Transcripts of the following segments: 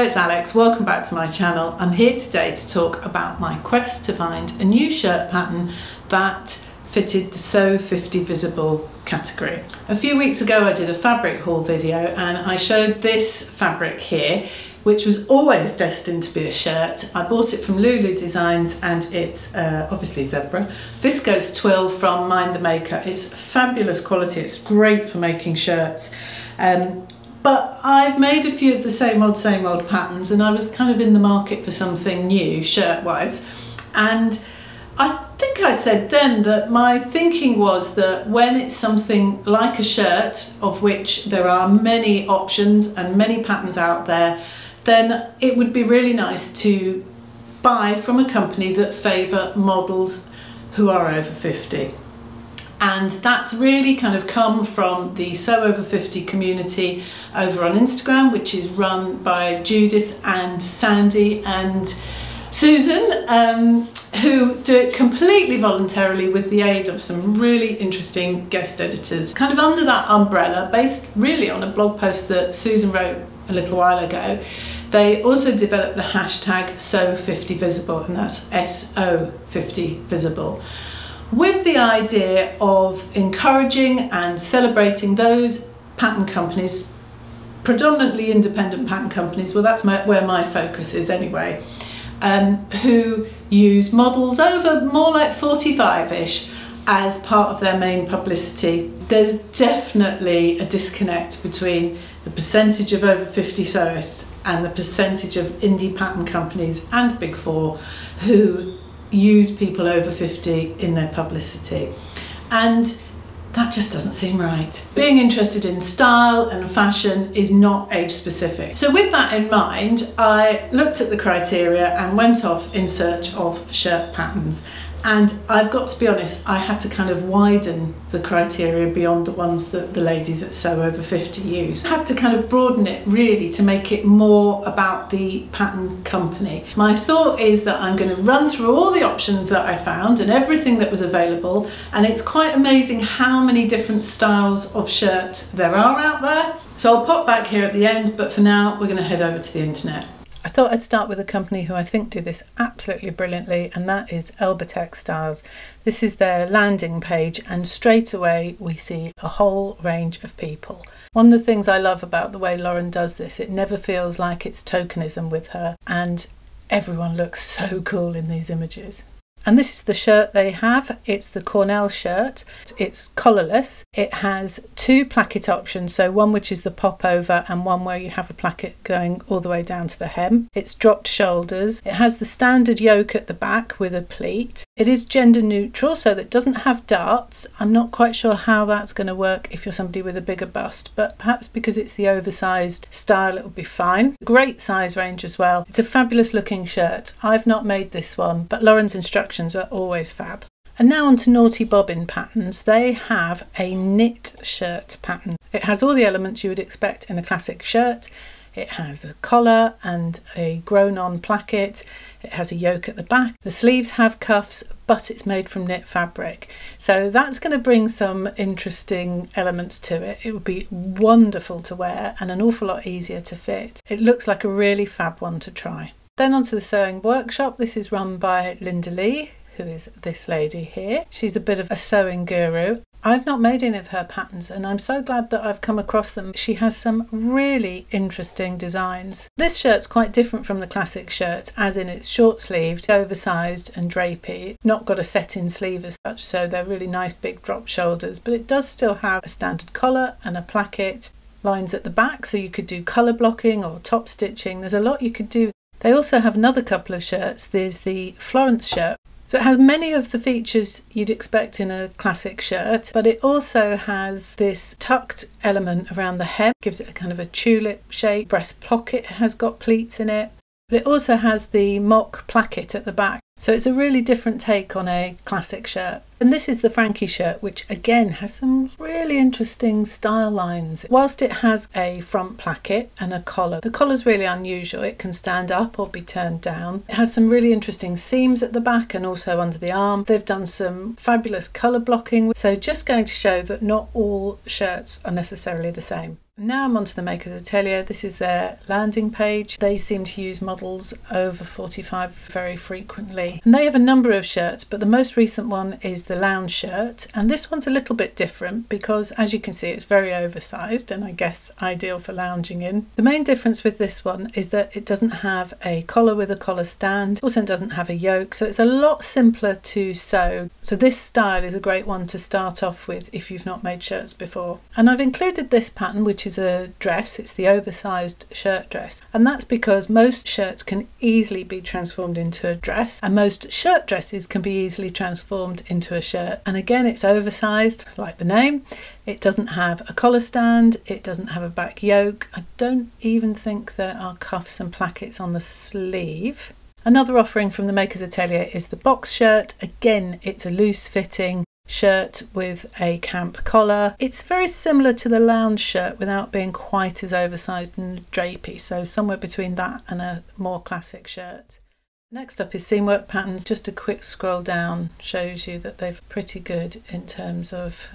it's Alex. Welcome back to my channel. I'm here today to talk about my quest to find a new shirt pattern that fitted the Sew 50 visible category. A few weeks ago I did a fabric haul video and I showed this fabric here, which was always destined to be a shirt. I bought it from Lulou Designs and it's obviously zebra. Viscose Twill from Mind the Maker. It's fabulous quality, it's great for making shirts. But I've made a few of the same old patterns and I was kind of in the market for something new shirt-wise. And I think I said then that my thinking was that when it's something like a shirt, of which there are many options and many patterns out there, then it would be really nice to buy from a company that favour models who are over 50. And that's really kind of come from the Sew Over 50 community over on Instagram, which is run by Judith and Sandy and Susan, who do it completely voluntarily with the aid of some really interesting guest editors. Kind of under that umbrella, based really on a blog post that Susan wrote a little while ago, they also developed the hashtag Sew50Visible, and that's SO50Visible, with the idea of encouraging and celebrating those pattern companies, predominantly independent pattern companies, well that's where my focus is anyway, who use models over more like 45-ish as part of their main publicity. There's definitely a disconnect between the percentage of over 50 sewists and the percentage of indie pattern companies and Big Four who use people over 50 in their publicity, and that just doesn't seem right. Being interested in style and fashion is not age specific. So with that in mind, I looked at the criteria and went off in search of shirt patterns. And I've got to be honest, I had to kind of widen the criteria beyond the ones that the ladies at Sew Over 50 use. I had to kind of broaden it really to make it more about the pattern company. My thought is that I'm going to run through all the options that I found and everything that was available, and it's quite amazing how many different styles of shirt there are out there. So I'll pop back here at the end, but for now we're going to head over to the internet. I thought I'd start with a company who I think do this absolutely brilliantly, and that is Elbe Textiles. This is their landing page and straight away we see a whole range of people. One of the things I love about the way Lauren does this, it never feels like it's tokenism with her, and everyone looks so cool in these images. And this is the shirt they have. It's the Cornell shirt. It's collarless. It has two placket options, so one which is the pop over and one where you have a placket going all the way down to the hem. It's dropped shoulders. It has the standard yoke at the back with a pleat. It is gender neutral, so that it doesn't have darts. I'm not quite sure how that's going to work if you're somebody with a bigger bust, but perhaps because it's the oversized style it'll be fine. Great size range as well. It's a fabulous looking shirt. I've not made this one, but Lauren's instructions are always fab. And now on to naughty bobbin patterns. They have a knit shirt pattern. It has all the elements you would expect in a classic shirt. It has a collar and a grown-on placket. It has a yoke at the back. The sleeves have cuffs, but it's made from knit fabric. So that's going to bring some interesting elements to it. It would be wonderful to wear and an awful lot easier to fit. It looks like a really fab one to try. Then onto the sewing workshop. This is run by Linda Lee, who is this lady here. She's a bit of a sewing guru. I've not made any of her patterns and I'm so glad that I've come across them. She has some really interesting designs. This shirt's quite different from the classic shirt, as in it's short sleeved, oversized and drapey. Not got a set in sleeve as such, so they're really nice big drop shoulders, but it does still have a standard collar and a placket. Lines at the back, so you could do colour blocking or top stitching. There's a lot you could do. They also have another couple of shirts. There's the Florence Shirt. So it has many of the features you'd expect in a classic shirt, but it also has this tucked element around the hem, gives it a kind of a tulip shape. Breast pocket has got pleats in it, but it also has the mock placket at the back. So it's a really different take on a classic shirt. And this is the Frankie shirt, which again has some really interesting style lines. Whilst it has a front placket and a collar, the collar's really unusual. It can stand up or be turned down. It has some really interesting seams at the back and also under the arm. They've done some fabulous colour blocking. So just going to show that not all shirts are necessarily the same. Now I'm onto the Maker's Atelier. This is their landing page. They seem to use models over 45 very frequently. And they have a number of shirts, but the most recent one is the lounge shirt. And this one's a little bit different because, as you can see, it's very oversized and I guess ideal for lounging in. The main difference with this one is that it doesn't have a collar with a collar stand. It also doesn't have a yoke, so it's a lot simpler to sew. So this style is a great one to start off with if you've not made shirts before. And I've included this pattern, which is a dress. It's the oversized shirt dress, and that's because most shirts can easily be transformed into a dress and most shirt dresses can be easily transformed into a shirt. And again, it's oversized like the name. It doesn't have a collar stand, it doesn't have a back yoke. I don't even think there are cuffs and plackets on the sleeve. Another offering from the Maker's Atelier is the box shirt. Again, it's a loose fitting shirt with a camp collar. It's very similar to the lounge shirt without being quite as oversized and drapey, so somewhere between that and a more classic shirt. Next up is Seamwork patterns. Just a quick scroll down shows you that they're pretty good in terms of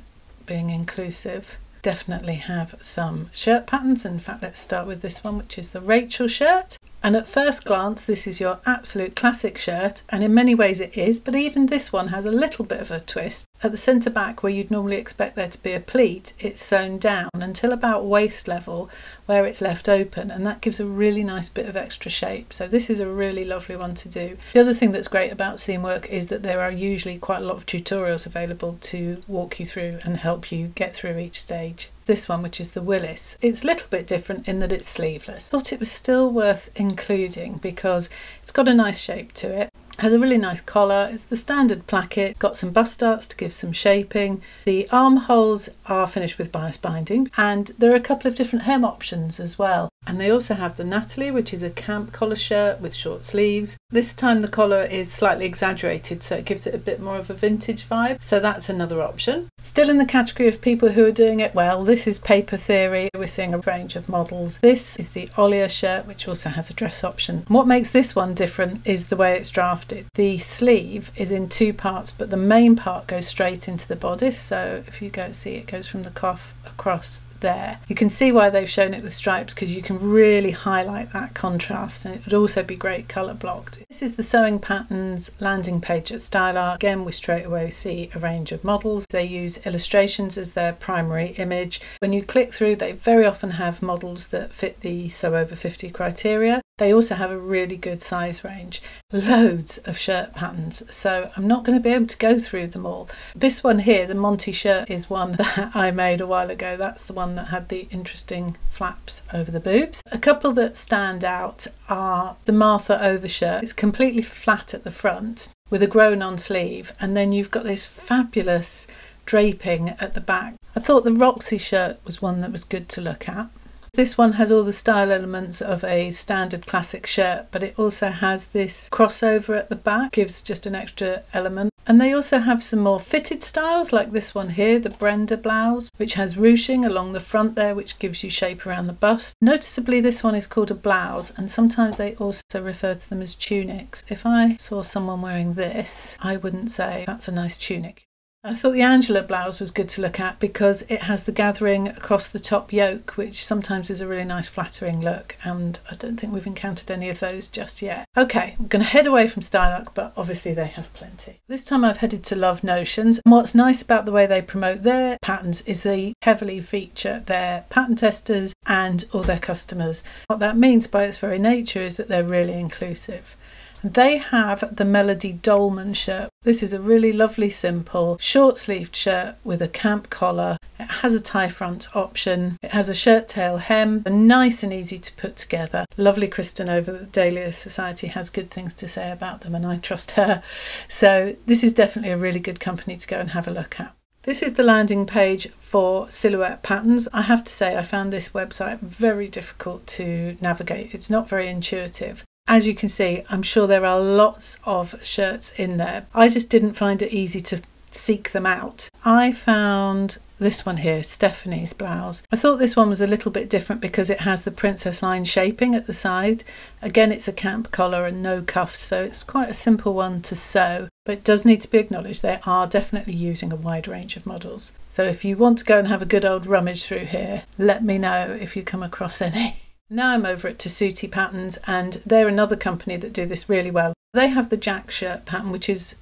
being inclusive. Definitely have some shirt patterns. In fact, let's start with this one, which is the Rachel shirt. And at first glance, this is your absolute classic shirt, and in many ways it is, but even this one has a little bit of a twist. At the centre back, where you'd normally expect there to be a pleat, it's sewn down until about waist level where it's left open, and that gives a really nice bit of extra shape. So this is a really lovely one to do. The other thing that's great about Seamwork is that there are usually quite a lot of tutorials available to walk you through and help you get through each stage. This one, which is the Willis, it's a little bit different in that it's sleeveless. Thought it was still worth including because it's got a nice shape to it. Has a really nice collar. It's the standard placket, got some bust darts to give some shaping. The armholes are finished with bias binding, and there are a couple of different hem options as well. And they also have the Natalie, which is a camp collar shirt with short sleeves. This time the collar is slightly exaggerated, so it gives it a bit more of a vintage vibe. So that's another option. Still in the category of people who are doing it well, this is Paper Theory. We're seeing a range of models. This is the Olya shirt, which also has a dress option. What makes this one different is the way it's drafted. The sleeve is in two parts, but the main part goes straight into the bodice. So if you go see, it goes from the cuff across there. You can see why they've shown it with stripes, because you can really highlight that contrast, and it would also be great colour blocked. This is the Sewing Patterns landing page at Style Art. Again, we straight away see a range of models. They use illustrations as their primary image. When you click through, they very often have models that fit the Sew Over 50 criteria. They also have a really good size range. Loads of shirt patterns, so I'm not going to be able to go through them all. This one here, the Monty Shirt, is one that I made a while ago. That's the one that had the interesting flaps over the boobs. A couple that stand out are the Martha Overshirt. It's completely flat at the front with a grown-on sleeve, and then you've got this fabulous draping at the back. I thought the Roxy Shirt was one that was good to look at. This one has all the style elements of a standard classic shirt, but it also has this crossover at the back, gives just an extra element. And they also have some more fitted styles, like this one here, the Brenda blouse, which has ruching along the front there, which gives you shape around the bust. Noticeably, this one is called a blouse, and sometimes they also refer to them as tunics. If I saw someone wearing this, I wouldn't say that's a nice tunic. I thought the Angela blouse was good to look at because it has the gathering across the top yoke, which sometimes is a really nice flattering look, and I don't think we've encountered any of those just yet. Okay, I'm going to head away from Style Art, but obviously they have plenty. This time I've headed to Love Notions, and what's nice about the way they promote their patterns is they heavily feature their pattern testers and all their customers. What that means by its very nature is that they're really inclusive. They have the Melody Dolmen shirt. This is a really lovely, simple, short-sleeved shirt with a camp collar. It has a tie front option. It has a shirt tail hem, nice and easy to put together. Lovely Kristen over at Atelier Society has good things to say about them, and I trust her. So this is definitely a really good company to go and have a look at. This is the landing page for silhouette patterns. I have to say I found this website very difficult to navigate. It's not very intuitive. As you can see, I'm sure there are lots of shirts in there. I just didn't find it easy to seek them out. I found this one here, Stephanie's blouse. I thought this one was a little bit different because it has the princess line shaping at the side. Again, it's a camp collar and no cuffs, so it's quite a simple one to sew, but it does need to be acknowledged they are definitely using a wide range of models. So if you want to go and have a good old rummage through here, let me know if you come across any. Now I'm over at Tessuti Patterns, and they're another company that do this really well. They have the Jack shirt pattern, which is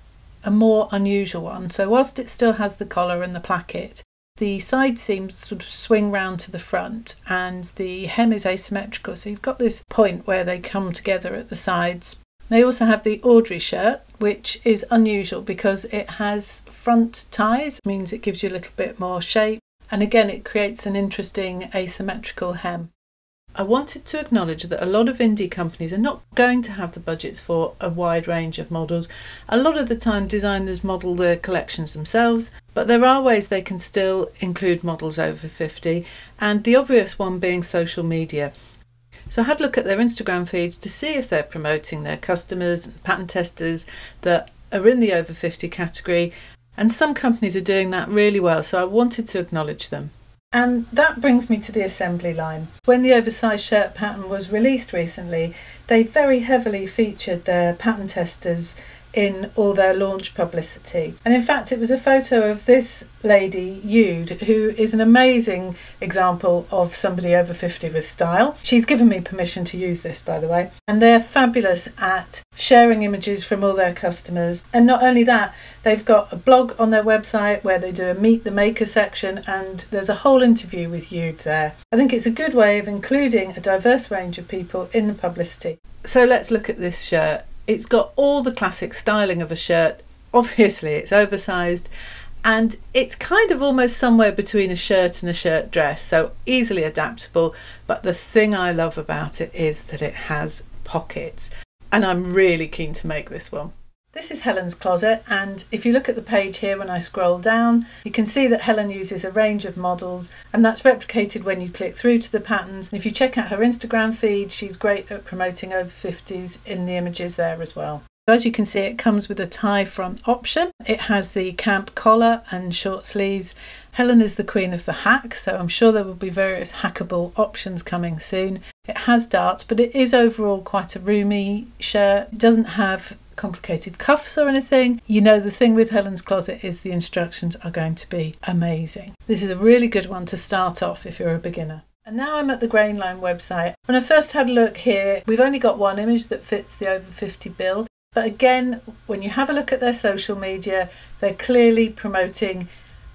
a more unusual one. So whilst it still has the collar and the placket, the side seams sort of swing round to the front and the hem is asymmetrical. So you've got this point where they come together at the sides. They also have the Audrey shirt, which is unusual because it has front ties, means it gives you a little bit more shape. And again, it creates an interesting asymmetrical hem. I wanted to acknowledge that a lot of indie companies are not going to have the budgets for a wide range of models. A lot of the time designers model their collections themselves, but there are ways they can still include models over 50, and the obvious one being social media. So I had a look at their Instagram feeds to see if they're promoting their customers and pattern testers that are in the over 50 category, and some companies are doing that really well, so I wanted to acknowledge them. And that brings me to the assembly line. When the oversized shirt pattern was released recently, they very heavily featured their pattern testers in all their launch publicity. And in fact, it was a photo of this lady, Juud, who is an amazing example of somebody over 50 with style. She's given me permission to use this, by the way. And they're fabulous at sharing images from all their customers. And not only that, they've got a blog on their website where they do a Meet the Maker section, and there's a whole interview with Juud there. I think it's a good way of including a diverse range of people in the publicity. So let's look at this shirt. It's got all the classic styling of a shirt. Obviously it's oversized, and it's kind of almost somewhere between a shirt and a shirt dress, so easily adaptable. But the thing I love about it is that it has pockets, and I'm really keen to make this one. This is Helen's closet, and if you look at the page here when I scroll down, you can see that Helen uses a range of models, and that's replicated when you click through to the patterns. And if you check out her Instagram feed, she's great at promoting over 50s in the images there as well. As you can see, it comes with a tie front option. It has the camp collar and short sleeves. Helen is the queen of the hack, so I'm sure there will be various hackable options coming soon. It has darts, but it is overall quite a roomy shirt. It doesn't have complicated cuffs or anything. You know, the thing with Helen's closet is the instructions are going to be amazing. This is a really good one to start off if you're a beginner. And now I'm at the Grainline website. When I first had a look here, we've only got one image that fits the over 50 bill. But again, when you have a look at their social media, they're clearly promoting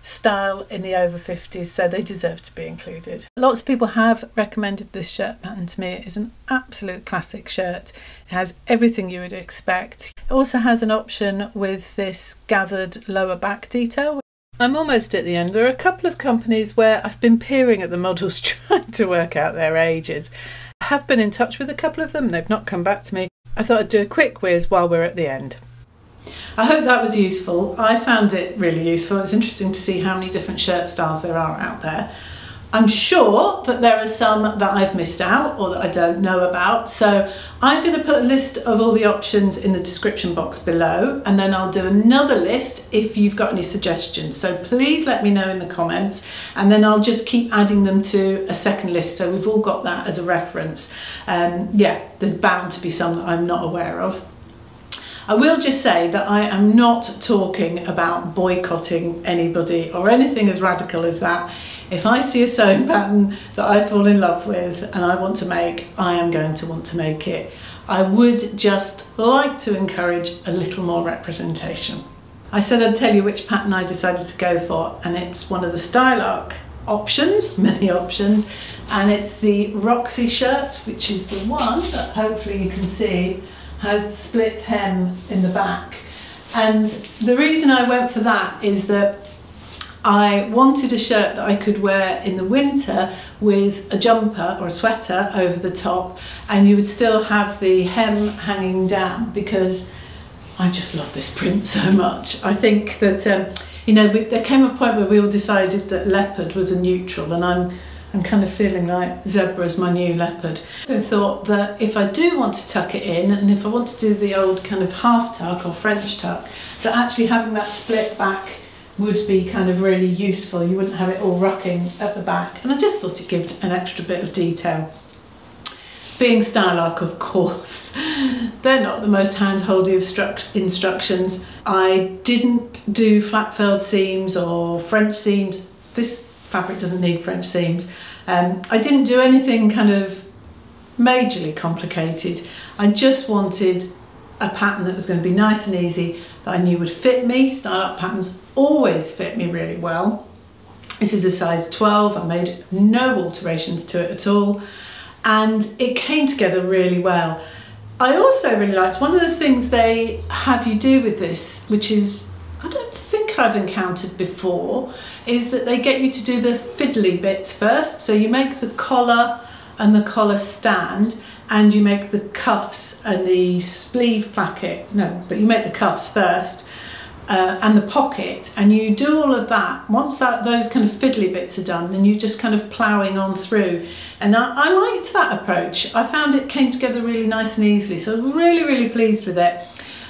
style in the over 50s, so they deserve to be included. Lots of people have recommended this shirt pattern to me. It is an absolute classic shirt. It has everything you would expect. It also has an option with this gathered lower back detail. I'm almost at the end. There are a couple of companies where I've been peering at the models trying to work out their ages. I have been in touch with a couple of them. They've not come back to me. I thought I'd do a quick whiz while we're at the end. I hope that was useful. I found it really useful. It's interesting to see how many different shirt styles there are out there. I'm sure that there are some that I've missed out or that I don't know about. So I'm going to put a list of all the options in the description box below, and then I'll do another list if you've got any suggestions. So please let me know in the comments, and then I'll just keep adding them to a second list so we've all got that as a reference. Yeah, there's bound to be some that I'm not aware of. I will just say that I am not talking about boycotting anybody or anything as radical as that. If I see a sewing pattern that I fall in love with and I want to make, I am going to want to make it. I would just like to encourage a little more representation. I said I'd tell you which pattern I decided to go for, and it's one of the Style Arc options, many options, and it's the Roxy Shirt, which is the one that hopefully you can see has the split hem in the back. And the reason I went for that is that I wanted a shirt that I could wear in the winter with a jumper or a sweater over the top, and you would still have the hem hanging down, because I just love this print so much. I think that, you know, there came a point where we all decided that leopard was a neutral, and I'm kind of feeling like zebra is my new leopard. So I thought that if I do want to tuck it in, and if I want to do the old kind of half tuck or French tuck, that actually having that split back would be kind of really useful. You wouldn't have it all rocking at the back, and I just thought it gave an extra bit of detail. Being Style Arc, of course, they're not the most hand-holdy of instructions. I didn't do flat furled seams or French seams. This fabric doesn't need French seams. I didn't do anything kind of majorly complicated. I just wanted a pattern that was going to be nice and easy, that I knew would fit me. Style Arc patterns always fit me really well. This is a size 12. I made no alterations to it at all, and it came together really well. I also really liked one of the things they have you do with this, which is, I don't think I've encountered before, is that they get you to do the fiddly bits first. So you make the collar and the collar stand, and you make the cuffs and the sleeve placket. No, but you make the cuffs first, and the pocket, and you do all of that. Once those kind of fiddly bits are done, then you're just kind of ploughing on through. And I liked that approach. I found it came together really nice and easily, so I'm really, really pleased with it.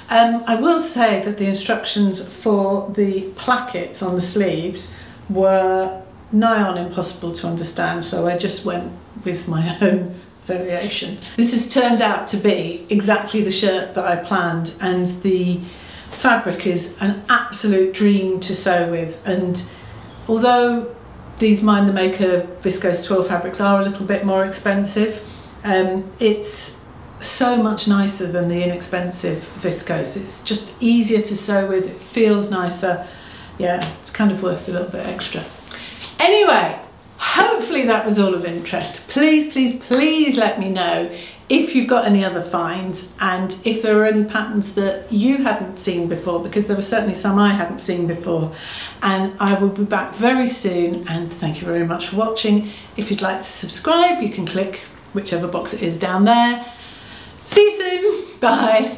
I will say that the instructions for the plackets on the sleeves were nigh on impossible to understand, so I just went with my own variation. This has turned out to be exactly the shirt that I planned, and the fabric is an absolute dream to sew with. And although these Mind the Maker Viscose Twill fabrics are a little bit more expensive, it's so much nicer than the inexpensive Viscose. It's just easier to sew with, it feels nicer. Yeah, it's kind of worth a little bit extra. Anyway, hopefully that was all of interest. Please, please, please let me know if you've got any other finds, and if there are any patterns that you hadn't seen before, because there were certainly some I hadn't seen before. And I will be back very soon, and thank you very much for watching. If you'd like to subscribe, you can click whichever box it is down there. See you soon. Bye.